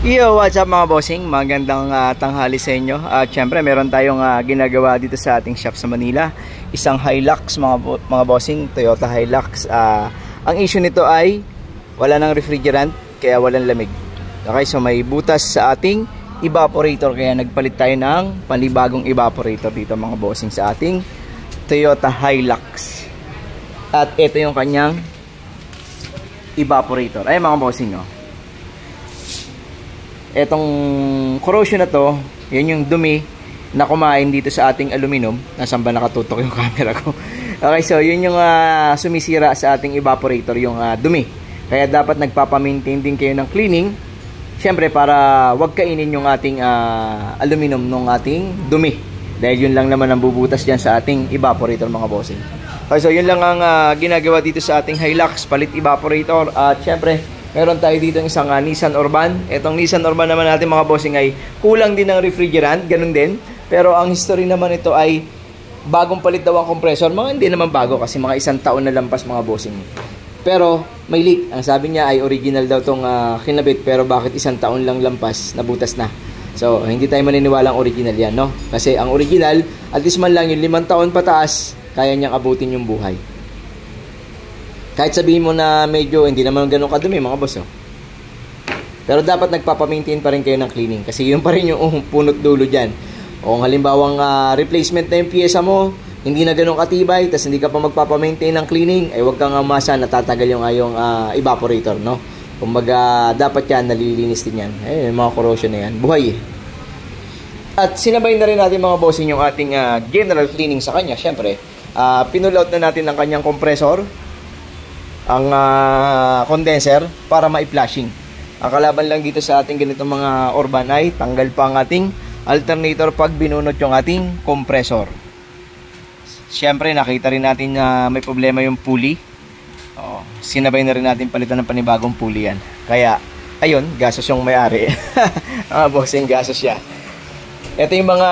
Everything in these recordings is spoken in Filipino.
Yo, what's up mga bossing? Magandang tanghali sa inyo. At syempre meron tayong ginagawa dito sa ating shop sa Manila. Isang Hilux mga bossing, Toyota Hilux. Ang issue nito ay wala ng refrigerant, kaya walang lamig. Okay, so may butas sa ating evaporator, kaya nagpalit tayo ng panibagong evaporator dito mga bossing sa ating Toyota Hilux. At ito yung kanyang evaporator. Ay mga bossing, no? Etong corrosion na to, yun yung dumi na kumain dito sa ating aluminum. Nasaan ba nakatutok yung camera ko? Okay, so yun yung sumisira sa ating evaporator, yung dumi. Kaya dapat nagpapamaintain din kayo ng cleaning, syempre para wag kainin yung ating aluminum ng ating dumi. Dahil yun lang naman ang bubutas dyan sa ating evaporator mga bossing. Okay, so yun lang ang ginagawa dito sa ating Hilux, palit evaporator. At syempre meron tayo dito isang Nissan Urban. Etong Nissan Urban naman natin mga bossing ay kulang din ng refrigerant, ganun din. Pero ang history naman ito ay bagong palit daw ang compressor. Mga hindi naman bago kasi mga 1 taon na lampas mga bossing. Pero may leak. Ang sabi niya ay original daw tong kinabit, pero bakit 1 taon lang lampas, nabutas na. So hindi tayo maniniwalang original yan, no? Kasi ang original, at least man lang yung 5 taon pataas, kaya niyang abutin yung buhay. Kahit sabihin mo na medyo hindi naman ganun kadumi mga boss, oh. Pero dapat nagpapamaintain pa rin kayo ng cleaning kasi yun pa rin yung punot dulo dyan. O kung halimbawang replacement na yung pyesa mo, hindi na ganun katibay, tas hindi ka pa magpapamaintain ng cleaning, ay huwag kang umasa na tatagal yung evaporator, no? Kumbaga dapat yan, nalilinis din yan. Ayun, yung mga corrosion na yan, buhay eh. At sinabay na rin natin mga bossing yung ating general cleaning sa kanya. Syempre, pinull out na natin ang kanyang compressor, ang condenser para ma-flashing. Ang kalaban lang dito sa ating ganitong mga Urban ay tanggal pa ang ating alternator pag binunot yung ating compressor. Siyempre nakita rin natin na may problema yung pulley. Sinabay na rin natin palitan ng panibagong pulley yan. Kaya ayun, gasos yung may-ari. Mga bossing, gasos siya. Ito yung mga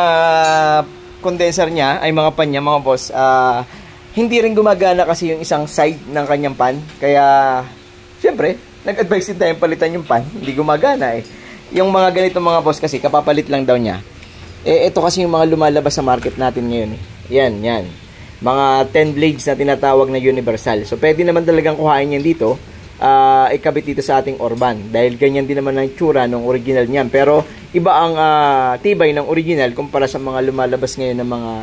condenser niya, ay mga pan niya mga boss. Hindi rin gumagana kasi yung isang side ng kanyang pan. Kaya, syempre, nag-advise din tayong palitan yung pan. Hindi gumagana eh. Yung mga ganito mga boss kasi, kapapalit lang daw niya. Ito kasi yung mga lumalabas sa market natin ngayon eh. Yan. Mga 10 blades na tinatawag na universal. So, pwede naman talagang kuhain yan dito. Ikabit dito sa ating Urban. Dahil ganyan din naman ang tsura ng original niyan. Pero, iba ang tibay ng original kumpara sa mga lumalabas ngayon ng mga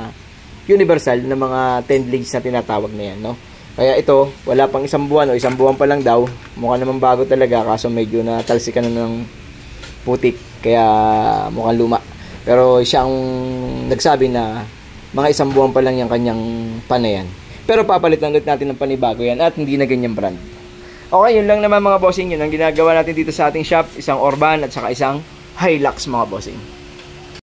universal na mga 10 blades na tinatawag na yan, no? Kaya ito, wala pang 1 buwan o 1 buwan pa lang daw. Mukha naman bago talaga kaso medyo natalsikan na ng putik. Kaya mukhang luma. Pero siyang nagsabi na mga 1 buwan pa lang yung kanyang pan na yan. Pero papalitan ulit natin ng panibago yan at hindi na ganyan brand. Okay, yun lang naman mga bossing. Yun ang ginagawa natin dito sa ating shop. Isang Urban at saka isang Hilux mga bossing.